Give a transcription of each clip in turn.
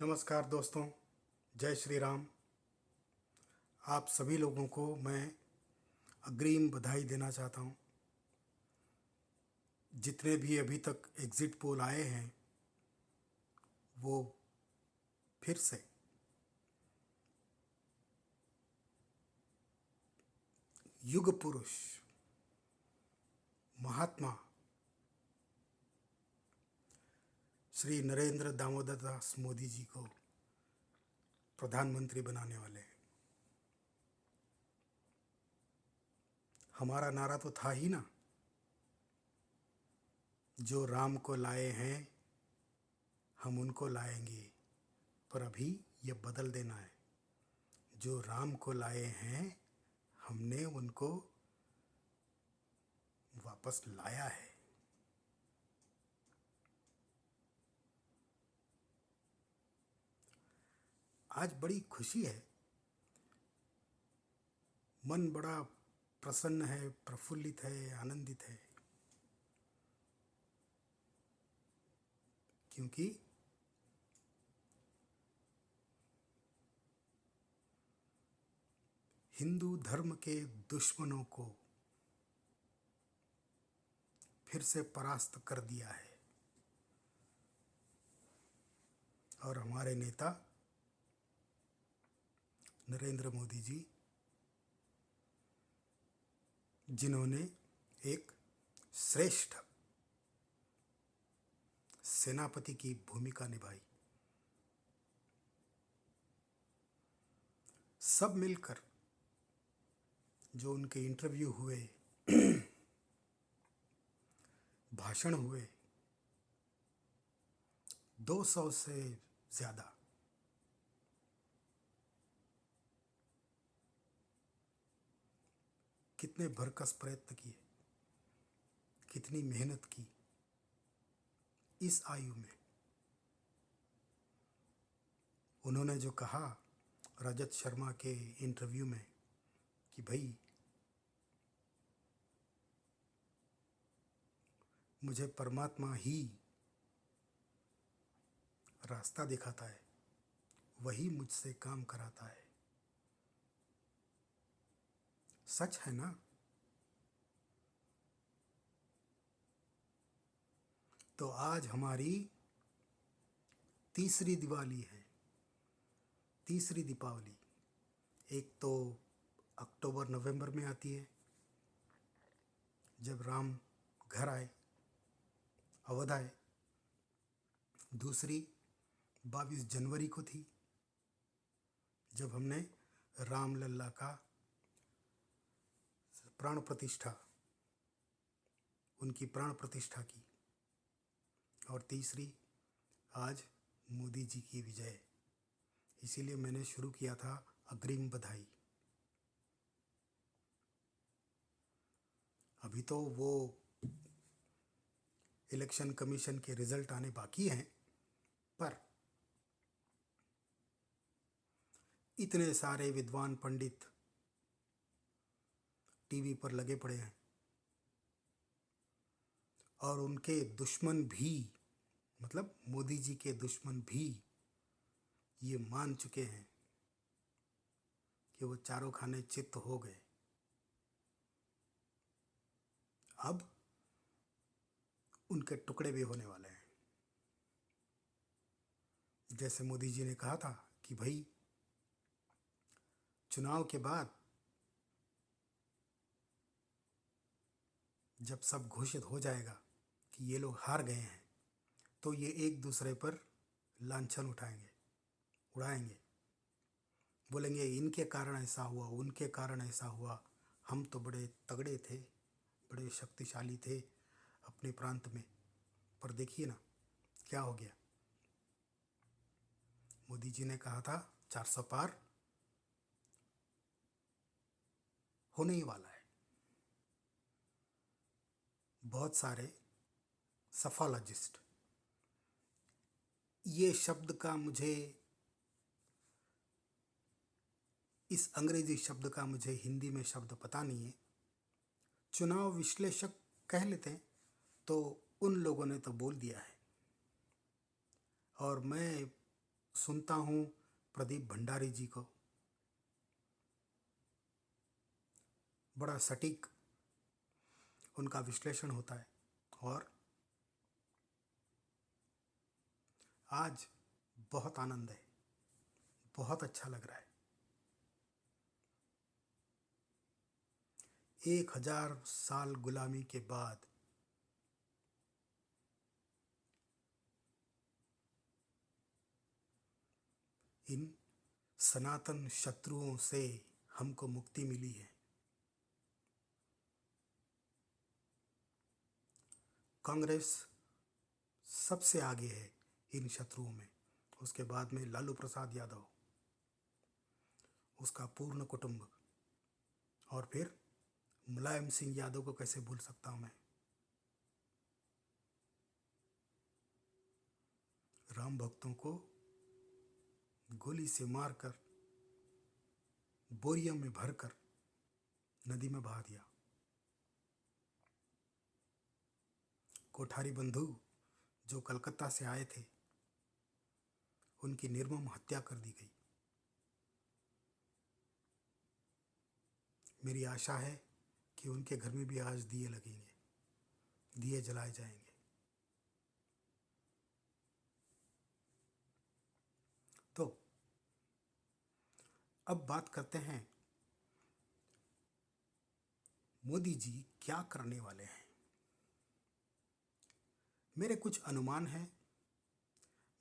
नमस्कार दोस्तों, जय श्री राम। आप सभी लोगों को मैं अग्रिम बधाई देना चाहता हूँ। जितने भी अभी तक एग्ज़िट पोल आए हैं वो फिर से युग पुरुष महात्मा श्री नरेंद्र दामोदर दास मोदी जी को प्रधानमंत्री बनाने वाले हैं। हमारा नारा तो था ही ना, जो राम को लाए हैं हम उनको लाएंगे। पर अभी ये बदल देना है, जो राम को लाए हैं हमने उनको वापस लाया है। आज बड़ी खुशी है, मन बड़ा प्रसन्न है, प्रफुल्लित है, आनंदित है, क्योंकि हिंदू धर्म के दुश्मनों को फिर से परास्त कर दिया है। और हमारे नेता नरेंद्र मोदी जी, जिन्होंने एक श्रेष्ठ सेनापति की भूमिका निभाई, सब मिलकर जो उनके इंटरव्यू हुए, भाषण हुए, 200 से ज़्यादा, कितने भरकस प्रयत्न किए, कितनी मेहनत की इस आयु में। उन्होंने जो कहा रजत शर्मा के इंटरव्यू में कि भाई मुझे परमात्मा ही रास्ता दिखाता है, वही मुझसे काम कराता है। सच है ना? तो आज हमारी तीसरी दिवाली है, तीसरी दीपावली। एक तो अक्टूबर नवंबर में आती है, जब राम घर आए, अवध आए। दूसरी 22 जनवरी को थी, जब हमने रामलला का प्राण प्रतिष्ठा, उनकी प्राण प्रतिष्ठा की। और तीसरी आज मोदी जी की विजय। इसीलिए मैंने शुरू किया था अग्रिम बधाई। अभी तो वो इलेक्शन कमीशन के रिजल्ट आने बाकी हैं, पर इतने सारे विद्वान पंडित टीवी पर लगे पड़े हैं और उनके दुश्मन भी, मतलब मोदी जी के दुश्मन भी ये मान चुके हैं कि वो चारों खाने चित्त हो गए। अब उनके टुकड़े भी होने वाले हैं। जैसे मोदी जी ने कहा था कि भाई चुनाव के बाद जब सब घोषित हो जाएगा कि ये लोग हार गए हैं, तो ये एक दूसरे पर लांछन उड़ाएंगे, बोलेंगे इनके कारण ऐसा हुआ, उनके कारण ऐसा हुआ, हम तो बड़े तगड़े थे, बड़े शक्तिशाली थे अपने प्रांत में। पर देखिए ना क्या हो गया। मोदी जी ने कहा था 400 पार होने ही वाला है। बहुत सारे सफालॉजिस्ट, ये शब्द का मुझे, इस अंग्रेजी शब्द का मुझे हिंदी में शब्द पता नहीं है, चुनाव विश्लेषक कह लेते हैं, तो उन लोगों ने तो बोल दिया है। और मैं सुनता हूँ प्रदीप भंडारी जी को, बड़ा सटीक उनका विश्लेषण होता है। और आज बहुत आनंद है, बहुत अच्छा लग रहा है। 1000 साल गुलामी के बाद इन सनातन शत्रुओं से हमको मुक्ति मिली है। कांग्रेस सबसे आगे है इन शत्रुओं में। उसके बाद में लालू प्रसाद यादव, उसका पूर्ण कुटुंब, और फिर मुलायम सिंह यादव को कैसे भूल सकता हूँ मैं। राम भक्तों को गोली से मारकर बोरियों में भरकर नदी में बहा दिया। कोठारी बंधु जो कलकत्ता से आए थे, उनकी निर्मम हत्या कर दी गई। मेरी आशा है कि उनके घर में भी आज दिए लगेंगे, दिए जलाए जाएंगे। तो अब बात करते हैं मोदी जी क्या करने वाले हैं। मेरे कुछ अनुमान हैं,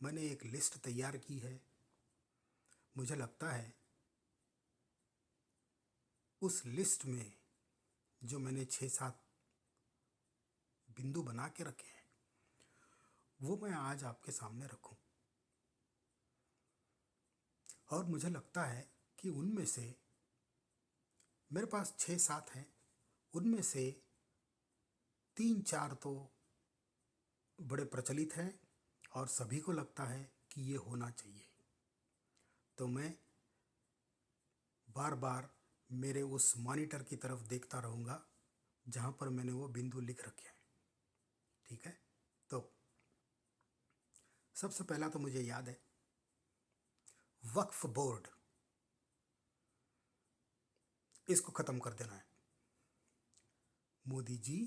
मैंने एक लिस्ट तैयार की है। मुझे लगता है उस लिस्ट में जो मैंने 6-7 बिंदु बना के रखे हैं, वो मैं आज आपके सामने रखूं। और मुझे लगता है कि उनमें से मेरे पास 6-7 हैं, उनमें से 3-4 तो बड़े प्रचलित हैं और सभी को लगता है कि ये होना चाहिए। तो मैं बार बार मेरे उस मॉनिटर की तरफ देखता रहूँगा जहाँ पर मैंने वो बिंदु लिख रखे हैं। ठीक है, तो सबसे पहला तो मुझे याद है वक्फ बोर्ड, इसको ख़त्म कर देना है। मोदी जी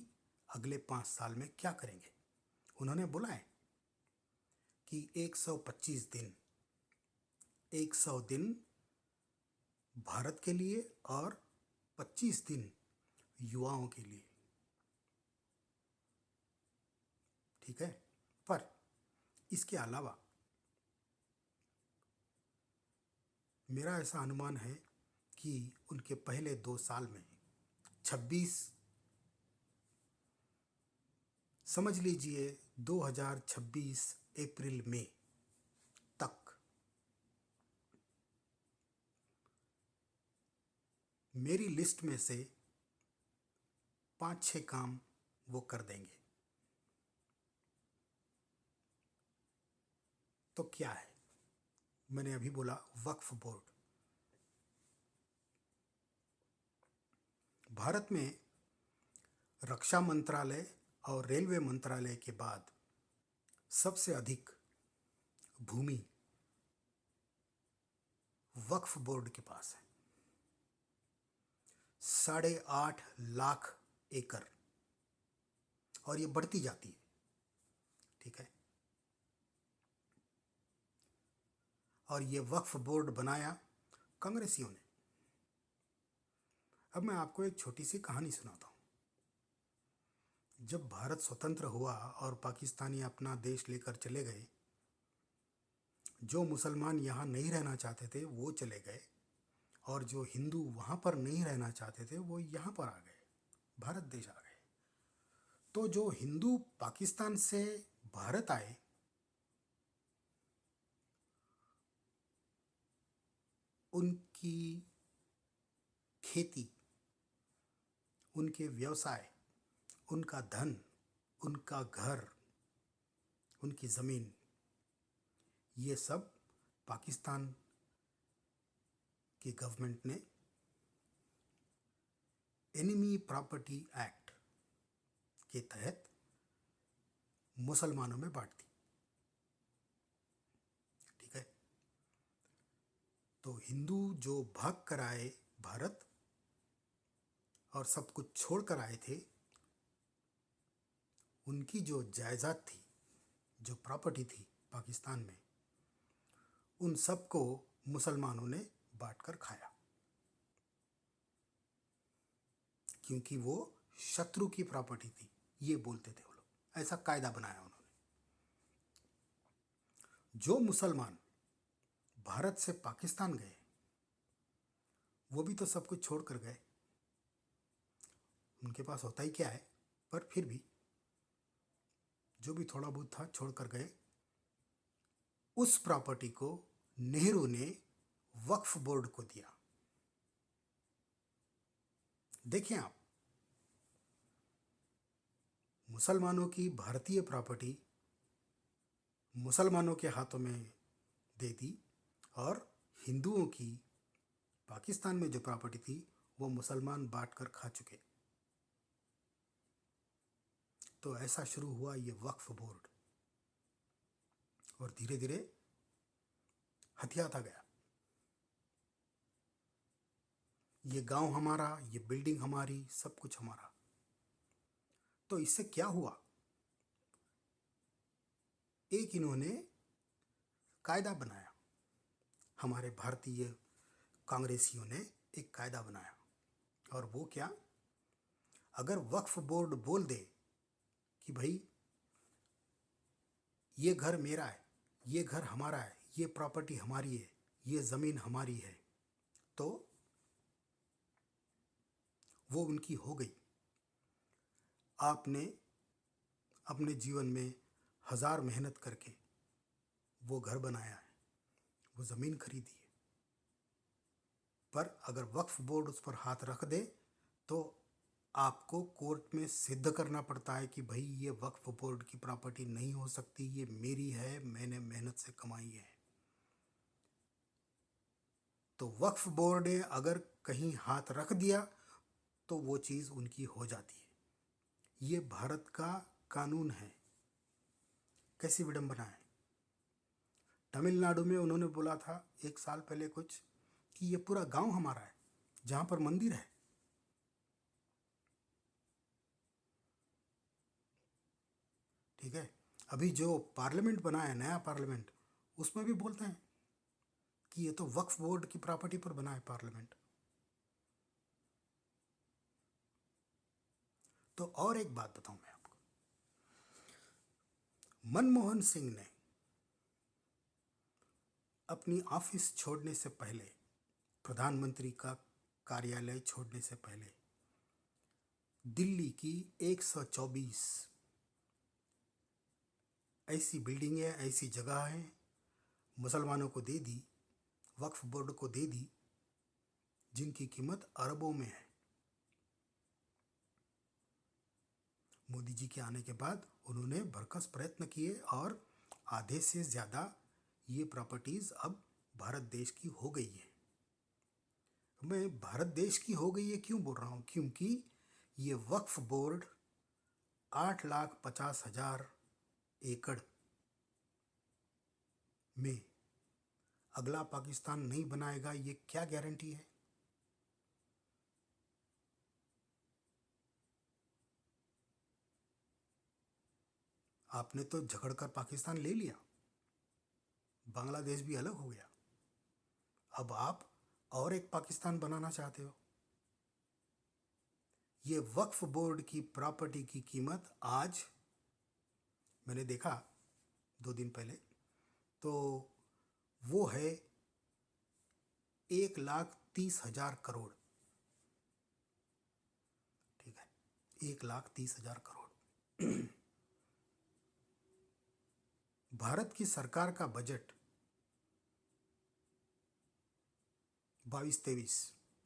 अगले 5 साल में क्या करेंगे? उन्होंने बोला है कि 125 दिन 100 दिन भारत के लिए और 25 दिन युवाओं के लिए। ठीक है, पर इसके अलावा मेरा ऐसा अनुमान है कि उनके पहले 2 साल में 26, समझ लीजिए 2026 अप्रैल में तक मेरी लिस्ट में से 5-6 काम वो कर देंगे। तो क्या है? मैंने अभी बोला वक्फ बोर्ड। भारत में रक्षा मंत्रालय और रेलवे मंत्रालय के बाद सबसे अधिक भूमि वक्फ बोर्ड के पास है। 8.5 लाख एकड़, और ये बढ़ती जाती है। ठीक है, और ये वक्फ बोर्ड बनाया कांग्रेसियों ने। अब मैं आपको एक छोटी सी कहानी सुनाता हूँ। जब भारत स्वतंत्र हुआ और पाकिस्तानी अपना देश लेकर चले गए, जो मुसलमान यहाँ नहीं रहना चाहते थे वो चले गए, और जो हिंदू वहाँ पर नहीं रहना चाहते थे वो यहाँ पर आ गए, भारत देश आ गए। तो जो हिंदू पाकिस्तान से भारत आए, उनकी खेती, उनके व्यवसाय, उनका धन, उनका घर, उनकी ज़मीन, ये सब पाकिस्तान की गवर्नमेंट ने एनिमी प्रॉपर्टी एक्ट के तहत मुसलमानों में बांट दी। ठीक है, हिंदू जो भाग कर आए भारत और सब कुछ छोड़ कर आए थे, उनकी जो जायदाद थी, जो प्रॉपर्टी थी पाकिस्तान में, उन सबको मुसलमानों ने बांट कर खाया, क्योंकि वो शत्रु की प्रॉपर्टी थी, ये बोलते थे वो लोग। ऐसा कायदा बनाया उन्होंने। जो मुसलमान भारत से पाकिस्तान गए, वो भी तो सब कुछ छोड़ कर गए। उनके पास होता ही क्या है, पर फिर भी जो भी थोड़ा बहुत था छोड़ कर गए। उस प्रॉपर्टी को नेहरू ने वक्फ बोर्ड को दिया। देखें आप, मुसलमानों की भारतीय प्रॉपर्टी मुसलमानों के हाथों में दे दी, और हिंदुओं की पाकिस्तान में जो प्रॉपर्टी थी वो मुसलमान बांट कर खा चुके। तो ऐसा शुरू हुआ ये वक्फ बोर्ड, और धीरे धीरे हथियाता गया। ये गांव हमारा, ये बिल्डिंग हमारी, सब कुछ हमारा। तो इससे क्या हुआ, एक इन्होंने कायदा बनाया, हमारे भारतीय कांग्रेसियों ने एक कायदा बनाया। और वो क्या, अगर वक्फ बोर्ड बोल दे कि भाई ये घर मेरा है, ये घर हमारा है, ये प्रॉपर्टी हमारी है, ये ज़मीन हमारी है, तो वो उनकी हो गई। आपने अपने जीवन में 1000 मेहनत करके वो घर बनाया है, वो ज़मीन खरीदी है, पर अगर वक्फ बोर्ड उस पर हाथ रख दे तो आपको कोर्ट में सिद्ध करना पड़ता है कि भाई ये वक्फ बोर्ड की प्रॉपर्टी नहीं हो सकती, ये मेरी है, मैंने मेहनत से कमाई है। तो वक्फ बोर्ड ने अगर कहीं हाथ रख दिया तो वो चीज़ उनकी हो जाती है। ये भारत का कानून है। कैसी विडंबना है। तमिलनाडु में उन्होंने बोला था 1 साल पहले कुछ कि ये पूरा गांव हमारा है, जहां पर मंदिर है। ठीक है, अभी जो पार्लियामेंट बना है, नया पार्लियामेंट, उसमें भी बोलते हैं कि ये तो वक्फ बोर्ड की प्रॉपर्टी पर बना है पार्लियामेंट। तो और एक बात बताऊं मैं आपको, मनमोहन सिंह ने अपनी ऑफिस छोड़ने से पहले, प्रधानमंत्री का कार्यालय छोड़ने से पहले, दिल्ली की 124 ऐसी बिल्डिंगें, ऐसी जगह हैं, मुसलमानों को दे दी, वक्फ बोर्ड को दे दी, जिनकी कीमत अरबों में है। मोदी जी के आने के बाद उन्होंने भरकस प्रयत्न किए और आधे से ज़्यादा ये प्रॉपर्टीज़ अब भारत देश की हो गई है। मैं भारत देश की हो गई है क्यों बोल रहा हूँ, क्योंकि ये वक्फ बोर्ड 8,50,000 एकड़ में अगला पाकिस्तान नहीं बनाएगा, ये क्या गारंटी है। आपने तो झगड़कर पाकिस्तान ले लिया, बांग्लादेश भी अलग हो गया, अब आप और एक पाकिस्तान बनाना चाहते हो। ये वक्फ बोर्ड की प्रॉपर्टी की कीमत आज मैंने देखा 2 दिन पहले, तो वो है 1,30,000 करोड़। ठीक है, 1,30,000 करोड़। भारत की सरकार का बजट 22-23,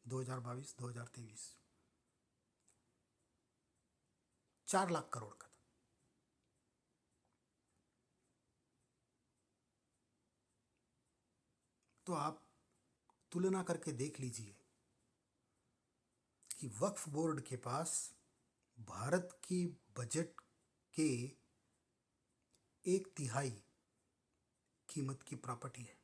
2022-2023 4 लाख करोड़ का था। तो आप तुलना करके देख लीजिए कि वक्फ बोर्ड के पास भारत की बजट के 1/3 कीमत की प्रॉपर्टी है।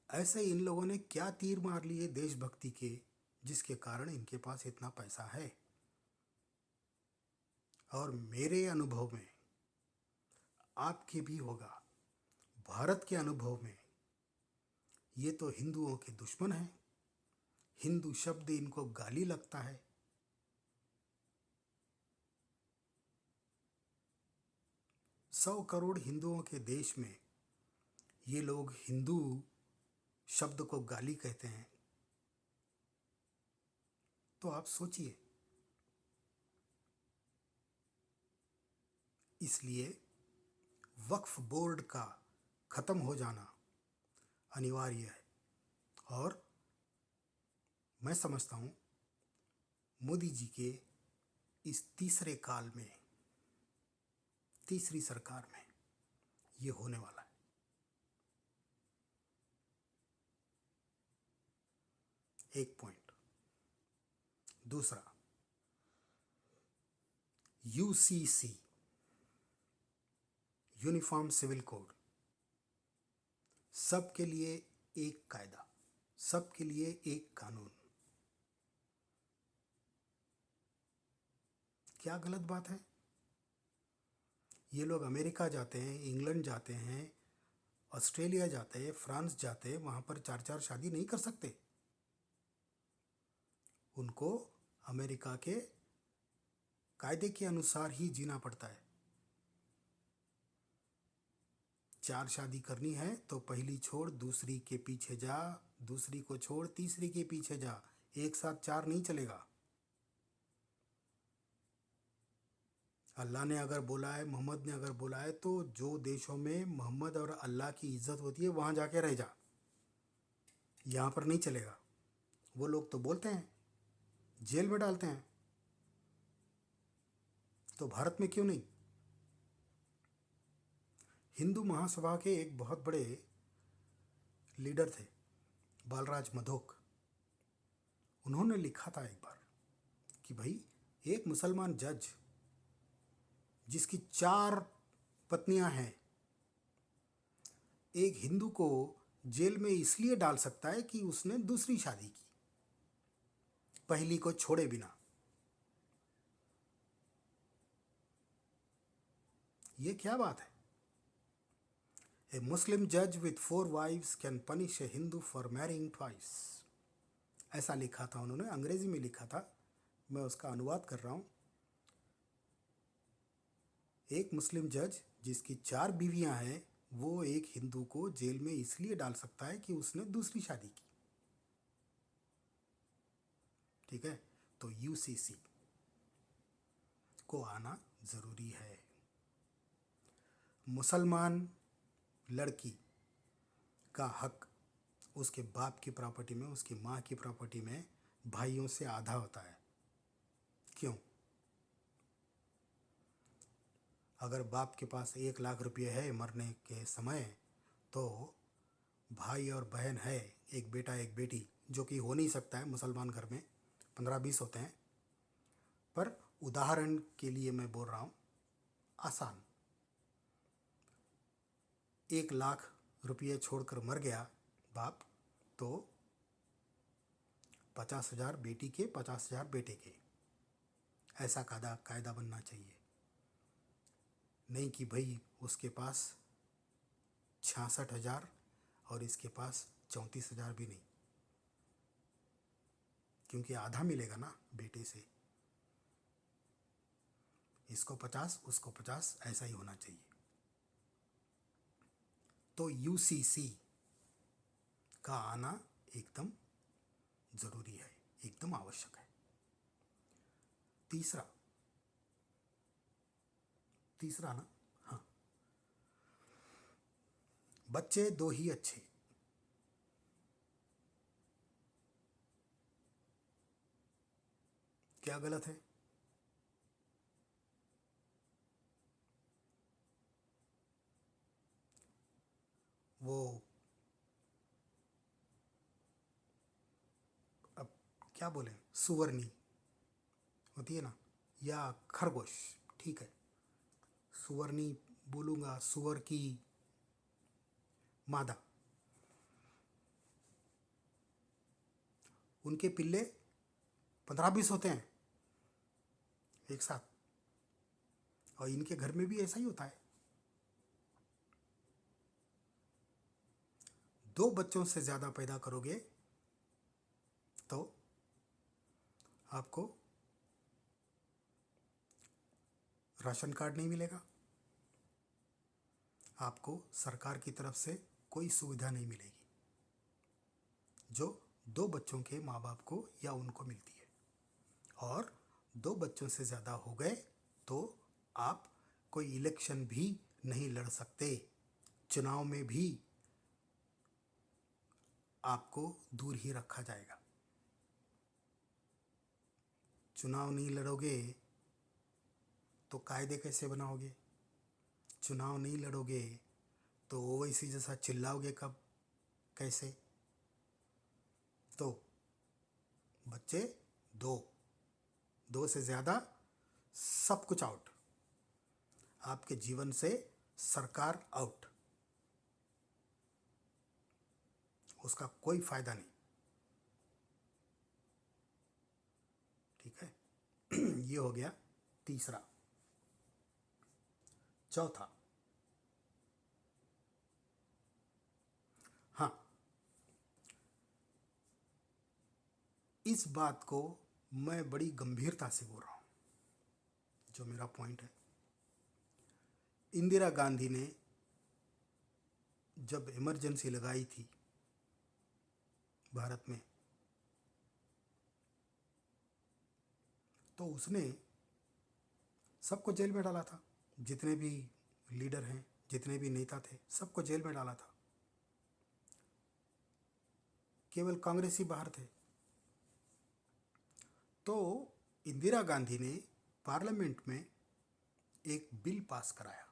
ऐसे इन लोगों ने क्या तीर मार लिए देशभक्ति के, जिसके कारण इनके पास इतना पैसा है। और मेरे अनुभव में, आपके भी होगा, भारत के अनुभव में, ये तो हिंदुओं के दुश्मन हैं। हिंदू शब्द इनको गाली लगता है। 100 करोड़ हिंदुओं के देश में ये लोग हिंदू शब्द को गाली कहते हैं। तो आप सोचिए। इसलिए वक्फ बोर्ड का खत्म हो जाना अनिवार्य है। और मैं समझता हूँ मोदी जी के इस तीसरे काल में, तीसरी सरकार में ये होने वाला है। एक पॉइंट। दूसरा, यूसीसी, यूनिफॉर्म सिविल कोड, सबके लिए एक कायदा, सबके लिए एक कानून। क्या गलत बात है? ये लोग अमेरिका जाते हैं, इंग्लैंड जाते हैं, ऑस्ट्रेलिया जाते हैं, फ्रांस जाते हैं, वहाँ पर 4-4 शादी नहीं कर सकते। उनको अमेरिका के कायदे के अनुसार ही जीना पड़ता है। 4 शादी करनी है तो पहली छोड़ दूसरी के पीछे जा, दूसरी को छोड़ तीसरी के पीछे जा, एक साथ 4 नहीं चलेगा। अल्लाह ने अगर बोला है, मोहम्मद ने अगर बोला है, तो जो देशों में मोहम्मद और अल्लाह की इज्जत होती है वहाँ जाके रह जा, यहाँ पर नहीं चलेगा। वो लोग तो बोलते हैं, जेल में डालते हैं, तो भारत में क्यों नहीं? हिंदू महासभा के एक बहुत बड़े लीडर थे, बालराज मधोक। उन्होंने लिखा था एक बार कि भाई, एक मुसलमान जज जिसकी 4 पत्नियां हैं, एक हिंदू को जेल में इसलिए डाल सकता है कि उसने दूसरी शादी की, पहली को छोड़े बिना। ये क्या बात है? ए मुस्लिम जज with 4 wifes can punish a Hindu for marrying twice. ऐसा लिखा था उन्होंने, अंग्रेजी में लिखा था, मैं उसका अनुवाद कर रहा हूँ। एक मुस्लिम जज जिसकी 4 बीवियां हैं, वो एक हिंदू को जेल में इसलिए डाल सकता है कि उसने दूसरी शादी की। ठीक है, तो यूसीसी को आना ज़रूरी है। मुसलमान लड़की का हक उसके बाप की प्रॉपर्टी में, उसकी माँ की प्रॉपर्टी में भाइयों से आधा होता है। क्यों? अगर बाप के पास 1 लाख रुपये है मरने के समय, तो भाई और बहन है, एक बेटा एक बेटी, जो कि हो नहीं सकता है मुसलमान घर में, 15-20 होते हैं, पर उदाहरण के लिए मैं बोल रहा हूँ, आसान। 1 लाख रुपये छोड़कर मर गया बाप, तो 50,000 बेटी के, 50,000 बेटे के, ऐसा कायदा बनना चाहिए। नहीं कि भाई उसके पास 66,000 और इसके पास 34,000 भी नहीं, क्योंकि आधा मिलेगा ना बेटे से। इसको 50, उसको 50, ऐसा ही होना चाहिए। तो यूसीसी का आना एकदम ज़रूरी है, एकदम आवश्यक है। तीसरा ना, हाँ, बच्चे 2 ही अच्छे। क्या गलत है? वो अब क्या बोले, सुवर्णी होती है ना, या खरगोश, ठीक है, सुवर्णी बोलूँगा, सुअर की मादा। उनके पिल्ले 15-20 होते हैं एक साथ, और इनके घर में भी ऐसा ही होता है। 2 बच्चों से ज़्यादा पैदा करोगे तो आपको राशन कार्ड नहीं मिलेगा, आपको सरकार की तरफ से कोई सुविधा नहीं मिलेगी जो 2 बच्चों के माँ बाप को या उनको मिलती है। और 2 बच्चों से ज़्यादा हो गए तो आप कोई इलेक्शन भी नहीं लड़ सकते, चुनाव में भी आपको दूर ही रखा जाएगा। चुनाव नहीं लड़ोगे तो कायदे कैसे बनाओगे? चुनाव नहीं लड़ोगे तो ओवैसी जैसा चिल्लाओगे कब, कैसे? तो बच्चे 2 से ज़्यादा, सब कुछ आउट, आपके जीवन से सरकार आउट, उसका कोई फायदा नहीं। ठीक है। ये हो गया तीसरा। चौथा, हाँ, इस बात को मैं बड़ी गंभीरता से बोल रहा हूँ, जो मेरा पॉइंट है। इंदिरा गांधी ने जब इमरजेंसी लगाई थी भारत में, तो उसने सबको जेल में डाला था, जितने भी लीडर हैं, जितने भी नेता थे, सबको जेल में डाला था, केवल कांग्रेसी बाहर थे। तो इंदिरा गांधी ने पार्लियामेंट में एक बिल पास कराया,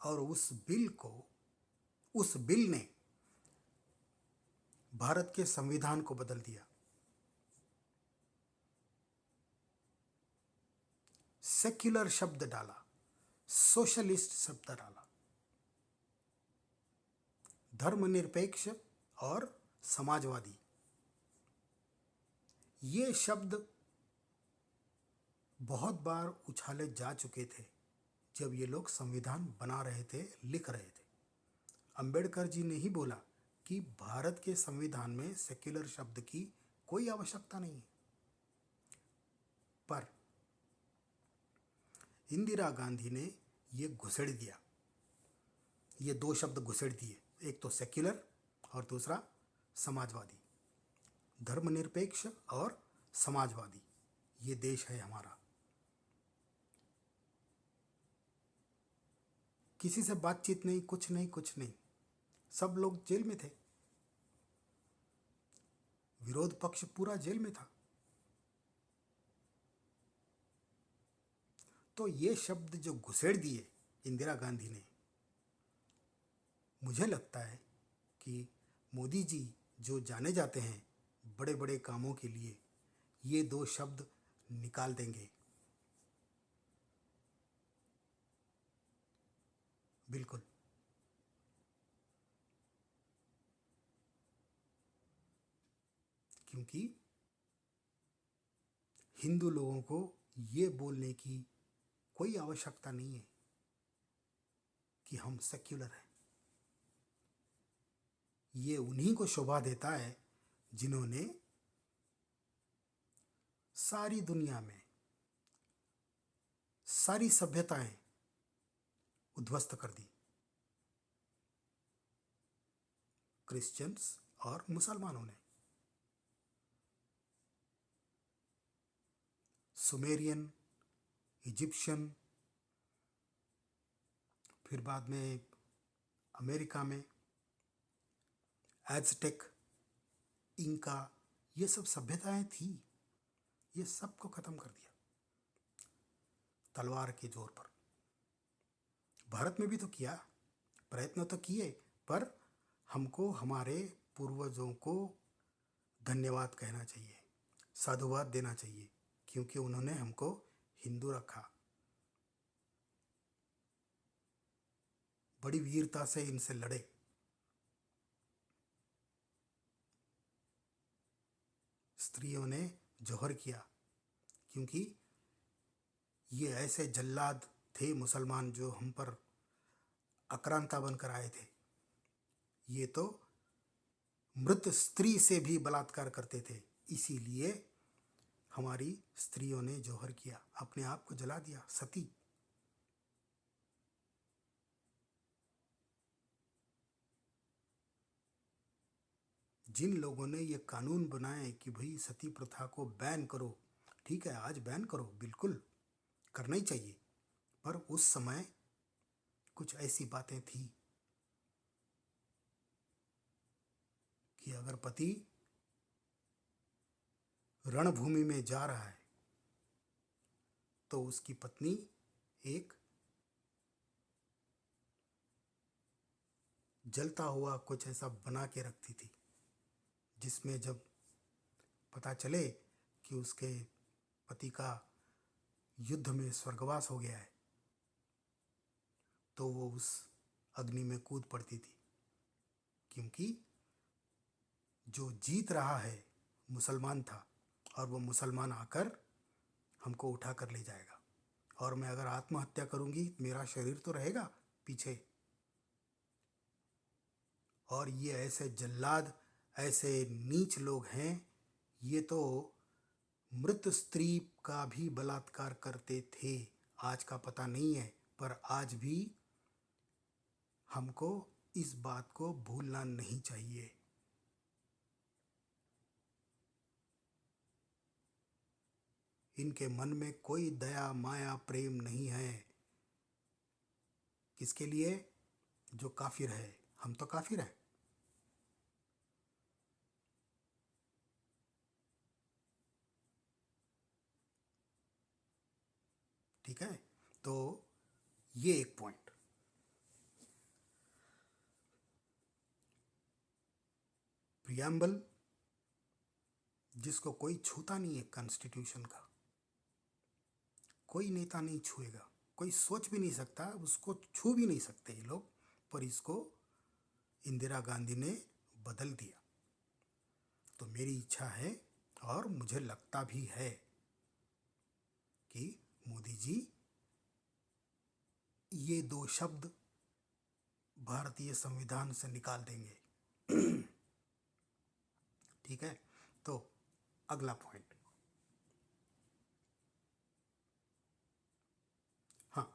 और उस बिल ने भारत के संविधान को बदल दिया। सेक्युलर शब्द डाला, सोशलिस्ट शब्द डाला, धर्मनिरपेक्ष और समाजवादी, ये शब्द बहुत बार उछाले जा चुके थे जब ये लोग संविधान बना रहे थे, लिख रहे थे। अंबेडकर जी ने ही बोला कि भारत के संविधान में सेक्युलर शब्द की कोई आवश्यकता नहीं है। पर इंदिरा गांधी ने ये घुसेड़ दिया, ये 2 शब्द घुसेड़ दिए, एक तो सेक्युलर और दूसरा समाजवादी, धर्मनिरपेक्ष और समाजवादी। ये देश है हमारा, किसी से बातचीत नहीं, कुछ नहीं, कुछ नहीं, सब लोग जेल में थे, विरोध पक्ष पूरा जेल में था। तो ये शब्द जो घुसेड़ दिए इंदिरा गांधी ने, मुझे लगता है कि मोदी जी जो जाने जाते हैं बड़े बड़े कामों के लिए, ये 2 शब्द निकाल देंगे, बिल्कुल। क्योंकि हिंदू लोगों को ये बोलने की कोई आवश्यकता नहीं है कि हम सेक्युलर हैं। ये उन्हीं को शोभा देता है जिन्होंने सारी दुनिया में सारी सभ्यताएं उद्ध्वस्त कर दी, क्रिश्चियंस और मुसलमानों ने। सुमेरियन, इजिप्शियन, फिर बाद में अमेरिका में एज़टेक, इंका, ये सब सभ्यताएं थी, ये सबको ख़त्म कर दिया तलवार के जोर पर। भारत में भी तो किया, प्रयत्न तो किए, पर हमको हमारे पूर्वजों को धन्यवाद कहना चाहिए, साधुवाद देना चाहिए, क्योंकि उन्होंने हमको हिंदू रखा। बड़ी वीरता से इनसे लड़े, स्त्रियों ने जौहर किया, क्योंकि ये ऐसे जल्लाद थे मुसलमान जो हम पर आक्रांता बनकर आए थे। ये तो मृत स्त्री से भी बलात्कार करते थे, इसीलिए हमारी स्त्रियों ने जौहर किया, अपने आप को जला दिया, सती। जिन लोगों ने ये कानून बनाए कि भाई सती प्रथा को बैन करो, ठीक है, आज बैन करो, बिल्कुल करना ही चाहिए, पर उस समय कुछ ऐसी बातें थी कि अगर पति रणभूमि में जा रहा है तो उसकी पत्नी एक जलता हुआ कुछ ऐसा बना के रखती थी, जिसमें जब पता चले कि उसके पति का युद्ध में स्वर्गवास हो गया है तो वो उस अग्नि में कूद पड़ती थी, क्योंकि जो जीत रहा है मुसलमान था और वो मुसलमान आकर हमको उठा कर ले जाएगा, और मैं अगर आत्महत्या करूंगी मेरा शरीर तो रहेगा पीछे। और ये ऐसे जल्लाद, ऐसे नीच लोग हैं, ये तो मृत स्त्री का भी बलात्कार करते थे। आज का पता नहीं है, पर आज भी हमको इस बात को भूलना नहीं चाहिए। इनके मन में कोई दया माया प्रेम नहीं है। किसके लिए? जो काफिर है। हम तो काफिर हैं। ठीक है, तो ये एक पॉइंट। प्रियम्बल जिसको कोई छूता नहीं है, कॉन्स्टिट्यूशन का कोई नेता नहीं छुएगा, कोई सोच भी नहीं सकता, उसको छू भी नहीं सकते ये लोग, पर इसको इंदिरा गांधी ने बदल दिया। तो मेरी इच्छा है और मुझे लगता भी है कि मोदी जी ये दो शब्द भारतीय संविधान से निकाल देंगे। ठीक है, तो अगला पॉइंट। हाँ,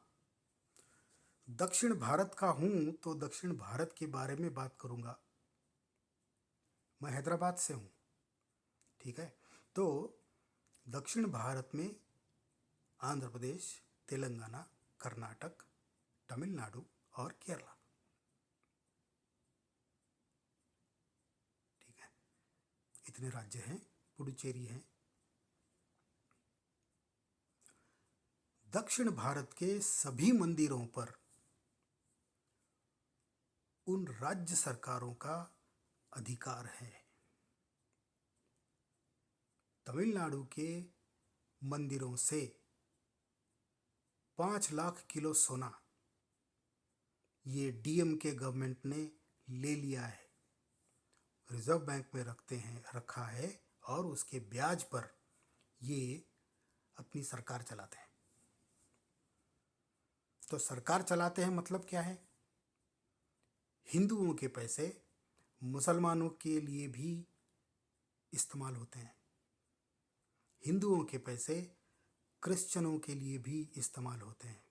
दक्षिण भारत का हूं तो दक्षिण भारत के बारे में बात करूंगा। मैं हैदराबाद से हूं, ठीक है, तो दक्षिण भारत में आंध्र प्रदेश, तेलंगाना, कर्नाटक, तमिलनाडु और केरला। ठीक है, इतने राज्य हैं, पुडुचेरी है। दक्षिण भारत के सभी मंदिरों पर उन राज्य सरकारों का अधिकार है। तमिलनाडु के मंदिरों से 5 लाख किलो सोना ये डीएमके गवर्नमेंट ने ले लिया है, रिजर्व बैंक में रखा है, और उसके ब्याज पर ये अपनी सरकार चलाते हैं। तो सरकार चलाते हैं मतलब क्या है? हिंदुओं के पैसे मुसलमानों के लिए भी इस्तेमाल होते हैं, हिंदुओं के पैसे क्रिश्चियनों के लिए भी इस्तेमाल होते हैं।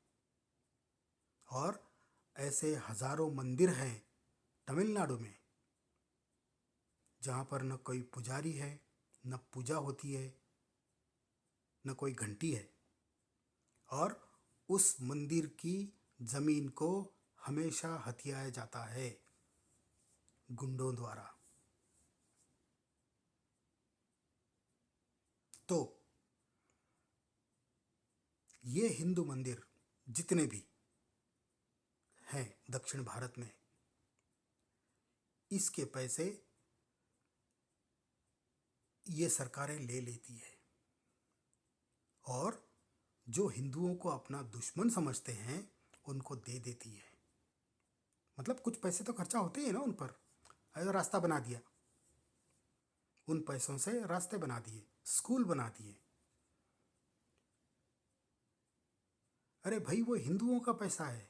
और ऐसे हजारों मंदिर हैं तमिलनाडु में जहाँ पर न कोई पुजारी है, न पूजा होती है, न कोई घंटी है, और उस मंदिर की जमीन को हमेशा हथियाया जाता है गुंडों द्वारा। तो ये हिंदू मंदिर जितने भी हैं दक्षिण भारत में, इसके पैसे ये सरकारें ले लेती है, और जो हिंदुओं को अपना दुश्मन समझते हैं उनको दे देती है। मतलब कुछ पैसे तो खर्चा होते हैं ना उन पर। अगर रास्ता बना दिया, उन पैसों से रास्ते बना दिए, स्कूल बना दिए। अरे भाई, वो हिंदुओं का पैसा है।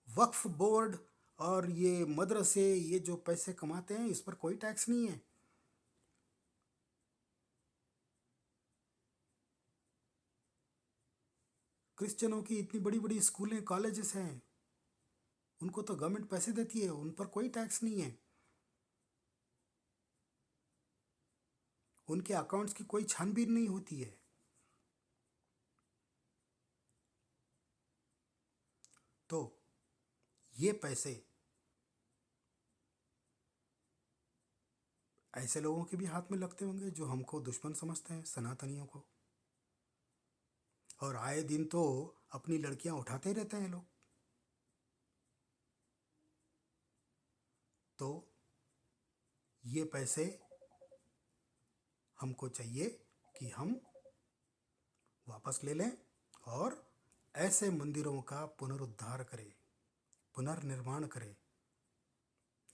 वक्फ बोर्ड और ये मदरसे ये जो पैसे कमाते हैं, इस पर कोई टैक्स नहीं है। क्रिश्चियनों की इतनी बड़ी बड़ी स्कूलें, कॉलेजेस हैं, उनको तो गवर्नमेंट पैसे देती है, उन पर कोई टैक्स नहीं है। उनके अकाउंट्स की कोई छानबीन नहीं होती है। तो ये पैसे ऐसे लोगों के भी हाथ में लगते होंगे जो हमको दुश्मन समझते हैं, सनातनियों को। और आए दिन तो अपनी लड़कियां उठाते रहते हैं लोग। तो ये पैसे हमको चाहिए कि हम वापस ले लें और ऐसे मंदिरों का पुनरुद्धार करें, पुनर्निर्माण करें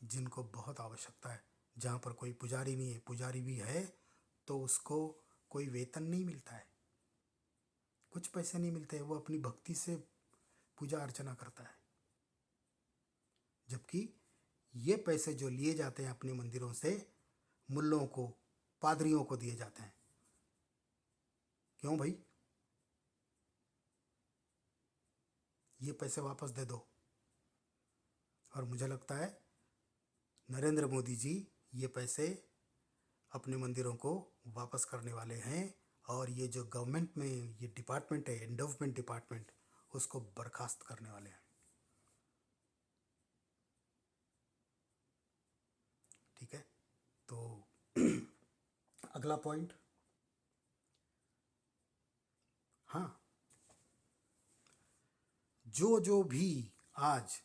जिनको बहुत आवश्यकता है। जहाँ पर कोई पुजारी नहीं है, पुजारी भी है तो उसको कोई वेतन नहीं मिलता है, कुछ पैसे नहीं मिलते, वो अपनी भक्ति से पूजा अर्चना करता है। जबकि ये पैसे जो लिए जाते हैं अपने मंदिरों से, मुल्लों को, पादरियों को दिए जाते हैं। क्यों भाई? ये पैसे वापस दे दो। और मुझे लगता है नरेंद्र मोदी जी ये पैसे अपने मंदिरों को वापस करने वाले हैं। और ये जो गवर्नमेंट में ये डिपार्टमेंट है, एंडोवमेंट डिपार्टमेंट, उसको बर्खास्त करने वाले हैं। ठीक है, तो अगला पॉइंट, हाँ, जो भी आज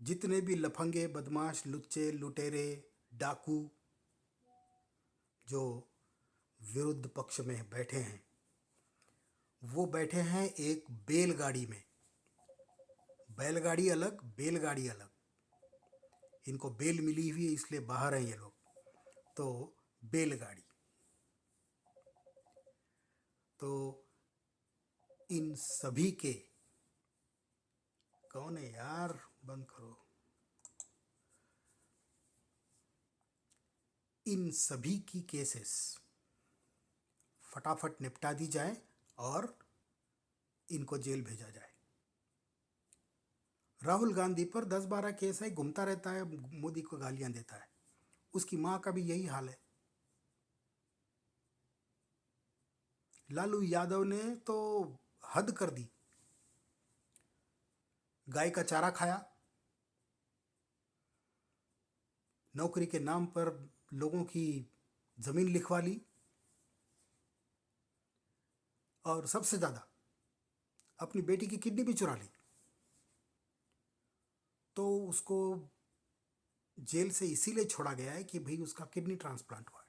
जितने भी लफंगे, बदमाश, लुच्चे, लुटेरे, डाकू जो विरुद्ध पक्ष में बैठे हैं, वो बैठे हैं एक बैलगाड़ी में। बैलगाड़ी अलग, बेलगाड़ी अलग। इनको बेल मिली हुई है इसलिए बाहर हैं ये लोग। तो बैलगाड़ी, तो इन सभी के, कौन है यार, बंद करो, इन सभी की केसेस फटाफट निपटा दी जाए और इनको जेल भेजा जाए। राहुल गांधी पर 10-12 केस है, घूमता रहता है, मोदी को गालियां देता है। उसकी मां का भी यही हाल है। लालू यादव ने तो हद कर दी, गाय का चारा खाया, नौकरी के नाम पर लोगों की जमीन लिखवा ली, और सबसे ज्यादा अपनी बेटी की किडनी भी चुरा ली। तो उसको जेल से इसीलिए छोड़ा गया है कि भाई उसका किडनी ट्रांसप्लांट हुआ है,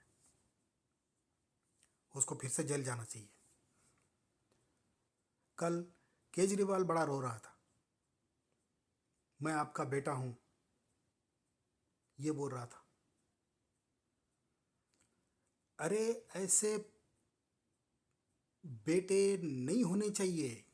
उसको फिर से जेल जाना चाहिए। कल केजरीवाल बड़ा रो रहा था, मैं आपका बेटा हूं, ये बोल रहा था। अरे ऐसे बेटे नहीं होने चाहिए।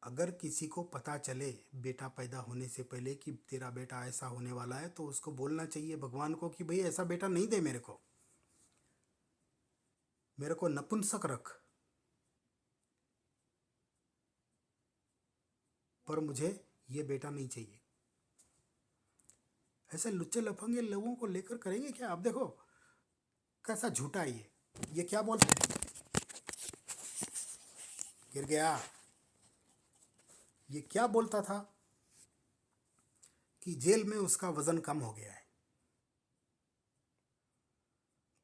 अगर किसी को पता चले बेटा पैदा होने से पहले कि तेरा बेटा ऐसा होने वाला है, तो उसको बोलना चाहिए भगवान को कि भाई ऐसा बेटा नहीं दे मेरे को नपुंसक रख, पर मुझे ये बेटा नहीं चाहिए। ऐसे लुच्चे लफंगे लोगों को लेकर करेंगे क्या? आप देखो कैसा झूठा है ये क्या बोल, गिर गया। ये क्या बोलता था कि जेल में उसका वजन कम हो गया है,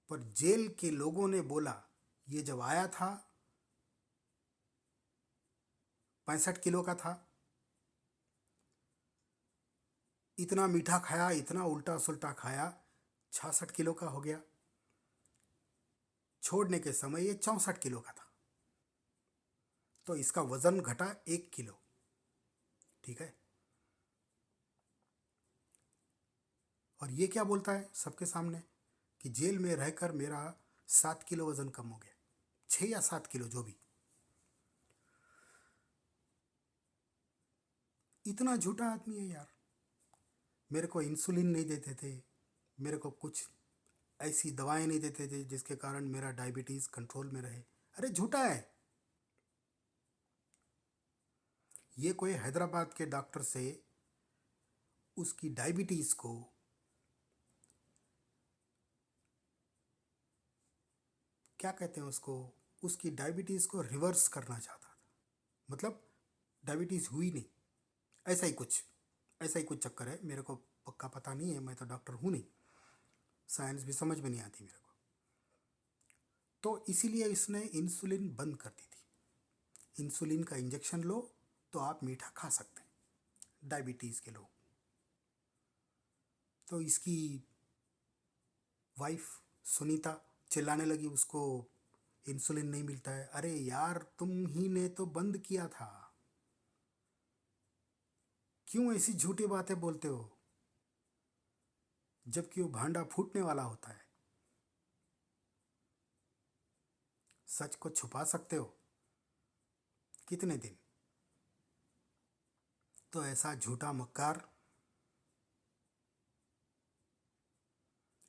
पर जेल के लोगों ने बोला ये जब आया था 65 किलो का था, इतना मीठा खाया, इतना उल्टा सुल्टा खाया, 66 किलो का हो गया। छोड़ने के समय ये 64 किलो का था, तो इसका वजन घटा 1 किलो। ठीक है, और ये क्या बोलता है सबके सामने कि जेल में रहकर मेरा 7 किलो वजन कम हो गया, 6 या 7 किलो जो भी। इतना झूठा आदमी है यार। मेरे को इंसुलिन नहीं देते थे, मेरे को कुछ ऐसी दवाएं नहीं देते थे जिसके कारण मेरा डायबिटीज़ कंट्रोल में रहे। अरे झूठा है। ये कोई हैदराबाद के डॉक्टर से उसकी डायबिटीज़ को क्या कहते हैं उसको, उसकी डायबिटीज़ को रिवर्स करना चाहता था। मतलब डायबिटीज़ हुई नहीं, ऐसा ही कुछ, ऐसा ही कुछ चक्कर है। मेरे को पक्का पता नहीं है, मैं तो डॉक्टर हूँ नहीं, साइंस भी समझ में नहीं आती मेरे को। तो इसीलिए इसने इंसुलिन बंद कर दी थी। इंसुलिन का इंजेक्शन लो तो आप मीठा खा सकते हैं, डायबिटीज़ के लोग। तो इसकी वाइफ सुनीता चिल्लाने लगी, उसको इंसुलिन नहीं मिलता है। अरे यार तुम ही ने तो बंद किया था, क्यों ऐसी झूठी बातें बोलते हो जबकि वो भांडा फूटने वाला होता है। सच को छुपा सकते हो कितने दिन। तो ऐसा झूठा मक्कार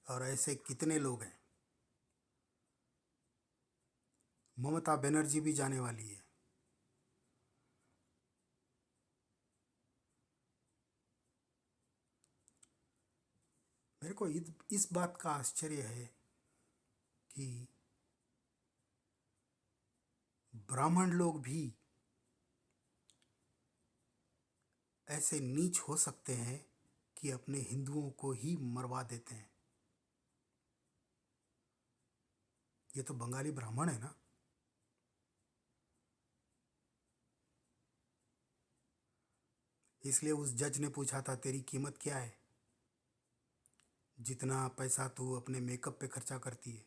और ऐसे कितने लोग हैं। ममता बनर्जी भी जाने वाली है। मेरे को इस बात का आश्चर्य है कि ब्राह्मण लोग भी ऐसे नीच हो सकते हैं कि अपने हिंदुओं को ही मरवा देते हैं। ये तो बंगाली ब्राह्मण है ना। इसलिए उस जज ने पूछा था तेरी कीमत क्या है, जितना पैसा तू अपने मेकअप पे खर्चा करती है।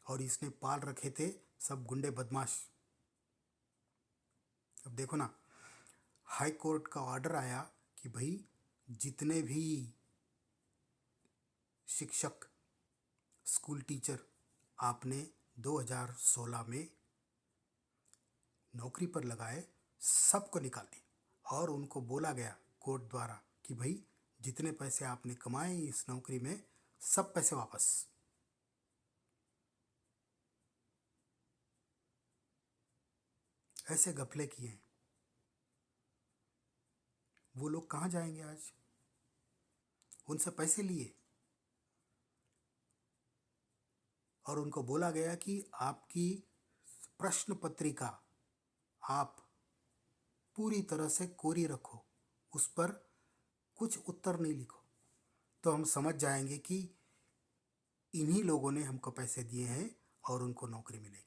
और इसने पाल रखे थे सब गुंडे बदमाश। अब देखो ना, हाई कोर्ट का ऑर्डर आया कि भाई जितने भी शिक्षक, स्कूल टीचर आपने 2016 में नौकरी पर लगाए, सबको निकाल दिया। और उनको बोला गया कोर्ट द्वारा कि भाई जितने पैसे आपने कमाए इस नौकरी में, सब पैसे वापस। ऐसे घपले किए हैं। वो लोग कहाँ जाएंगे आज। उनसे पैसे लिए और उनको बोला गया कि आपकी प्रश्न पत्रिका आप पूरी तरह से कोरी रखो, उस पर कुछ उत्तर नहीं लिखो, तो हम समझ जाएंगे कि इन्हीं लोगों ने हमको पैसे दिए हैं और उनको नौकरी मिलेगी।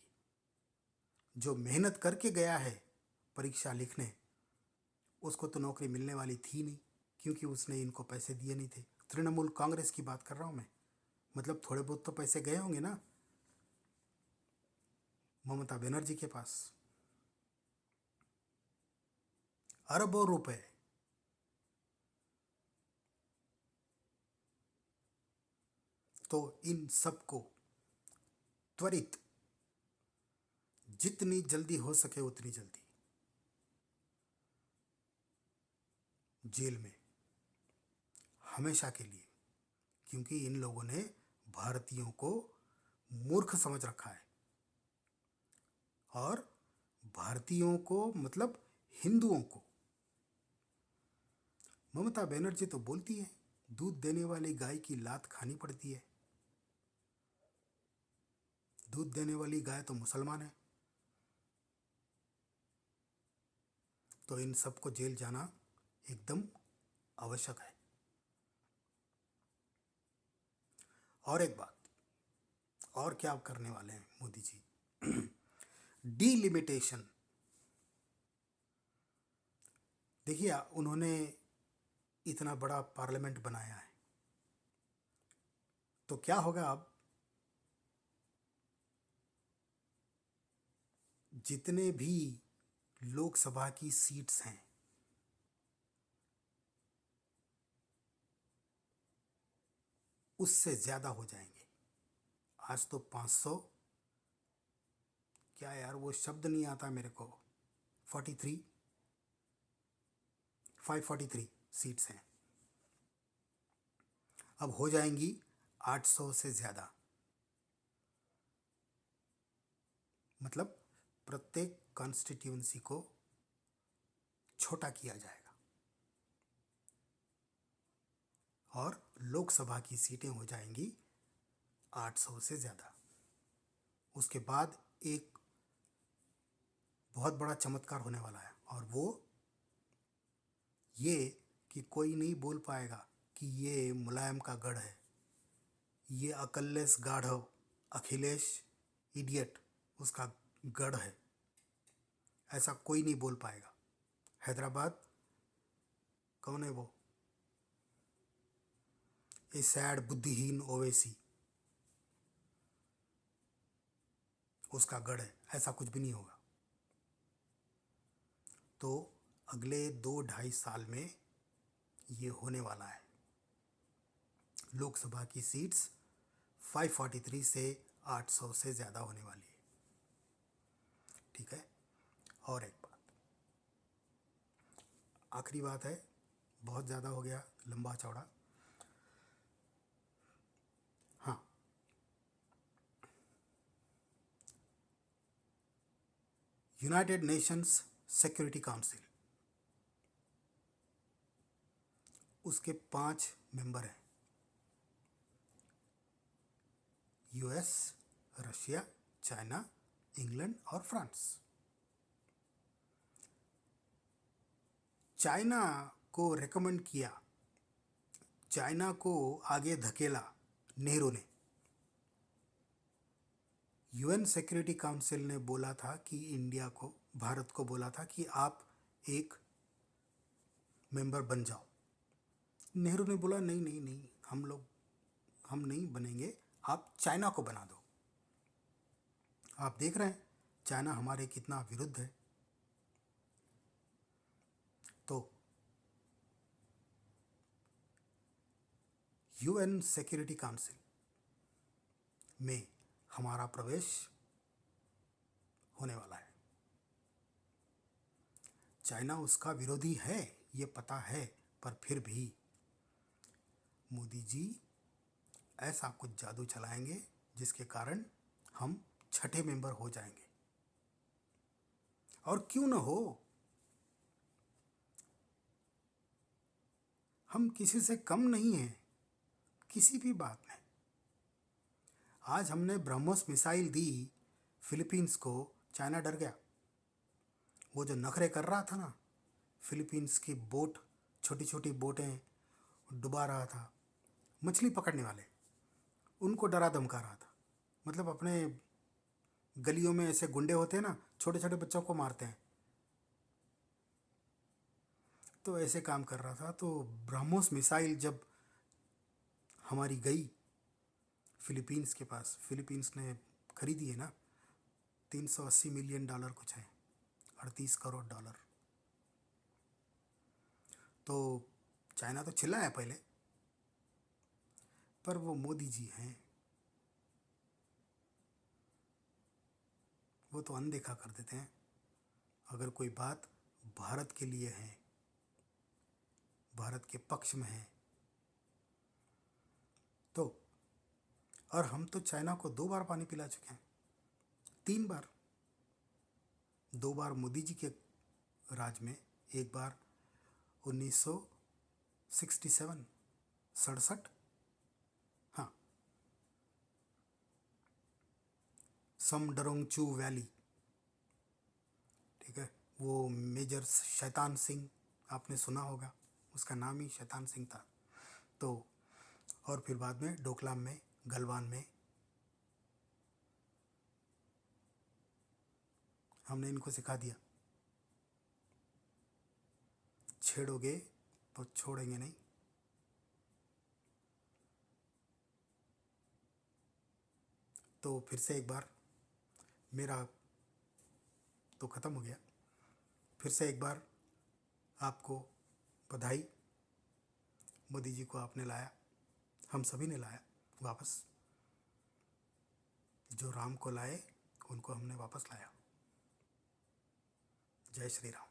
जो मेहनत करके गया है परीक्षा लिखने, उसको तो नौकरी मिलने वाली थी नहीं, क्योंकि उसने इनको पैसे दिए नहीं थे। तृणमूल कांग्रेस की बात कर रहा हूँ मैं। मतलब थोड़े बहुत तो पैसे गए होंगे ना ममता बनर्जी के पास, अरबों रुपए। तो इन सबको त्वरित, जितनी जल्दी हो सके उतनी जल्दी जेल में, हमेशा के लिए। क्योंकि इन लोगों ने भारतीयों को मूर्ख समझ रखा है। और भारतीयों को मतलब हिंदुओं को, ममता बनर्जी तो बोलती है दूध देने वाली गाय की लात खानी पड़ती है। दूध देने वाली गाय तो मुसलमान है। तो इन सबको जेल जाना एकदम आवश्यक है। और एक बात, और क्या करने वाले हैं मोदी जी, डीलिमिटेशन। देखिए उन्होंने इतना बड़ा पार्लियामेंट बनाया है, तो क्या होगा अब, जितने भी लोकसभा की सीट्स हैं उससे ज़्यादा हो जाएंगे। आज तो 500, क्या यार वो शब्द नहीं आता मेरे को, 43, 543 सीट्स हैं। अब हो जाएंगी 800 से ज़्यादा। मतलब प्रत्येक कॉन्स्टिट्यूंसी को छोटा किया जाएगा और लोकसभा की सीटें हो जाएंगी 800 से ज़्यादा। उसके बाद एक बहुत बड़ा चमत्कार होने वाला है, और वो ये कि कोई नहीं बोल पाएगा कि ये मुलायम का गढ़ है, ये अकल्लेस गाढ़व अखिलेश इडियट उसका गढ़ है। ऐसा कोई नहीं बोल पाएगा। हैदराबाद, कौन है वो, ए सैड बुद्धिहीन ओवैसी, उसका गढ़ है। ऐसा कुछ भी नहीं होगा। तो अगले 2-2.5 साल में ये होने वाला है। लोकसभा की सीट्स 543 से 800 से ज़्यादा होने वाली है। ठीक है। और एक बात, आखिरी बात है, बहुत ज़्यादा हो गया लंबा चौड़ा। हाँ, यूनाइटेड नेशंस सिक्योरिटी काउंसिल, उसके 5 मेंबर हैं, यूएस, रशिया, चाइना, इंग्लैंड और फ्रांस। चाइना को रेकमेंड किया, चाइना को आगे धकेला नेहरू ने। यूएन सिक्योरिटी काउंसिल ने बोला था कि इंडिया को, भारत को बोला था कि आप एक मेंबर बन जाओ। नेहरू ने बोला नहीं नहीं नहीं, हम नहीं बनेंगे, आप चाइना को बना दो। आप देख रहे हैं चाइना हमारे कितना विरुद्ध है। तो यूएन सिक्योरिटी काउंसिल में हमारा प्रवेश होने वाला है। चाइना उसका विरोधी है, ये पता है, पर फिर भी मोदी जी ऐसा कुछ जादू चलाएंगे जिसके कारण हम 6ठे मेंबर हो जाएंगे। और क्यों न हो, हम किसी से कम नहीं हैं किसी भी बात में। आज हमने ब्रह्मोस मिसाइल दी फिलीपींस को, चाइना डर गया। वो जो नखरे कर रहा था ना, फिलीपींस की बोट, छोटी छोटी बोटें डुबा रहा था, मछली पकड़ने वाले, उनको डरा धमका रहा था। मतलब अपने गलियों में ऐसे गुंडे होते हैं ना, छोटे छोटे बच्चों को मारते हैं, तो ऐसे काम कर रहा था। तो ब्रह्मोस मिसाइल जब हमारी गई फिलीपींस के पास, फिलीपींस ने खरीदी है ना, $380 मिलियन कुछ है, 38 करोड़ डॉलर। तो चाइना तो चिल्लाया पहले, पर वो मोदी जी हैं, वो तो अनदेखा कर देते हैं। अगर कोई बात भारत के लिए है, भारत के पक्ष में है तो, और हम तो चाइना को 2 बार पानी पिला चुके हैं, 3 बार। 2 बार मोदी जी के राज में, एक बार 1967, 67, हाँ, समडरोंगचू वैली, ठीक है, वो मेजर शैतान सिंह, आपने सुना होगा, उसका नाम ही शैतान सिंह था। तो और फिर बाद में डोकलाम में, गलवान में हमने इनको सिखा दिया, छेड़ोगे तो छोड़ेंगे नहीं। तो फिर से एक बार, मेरा तो ख़त्म हो गया, फिर से एक बार आपको बधाई। मोदी जी को आपने लाया, हम सभी ने लाया। वापस, जो राम को लाए उनको हमने वापस लाया। जय श्री राम।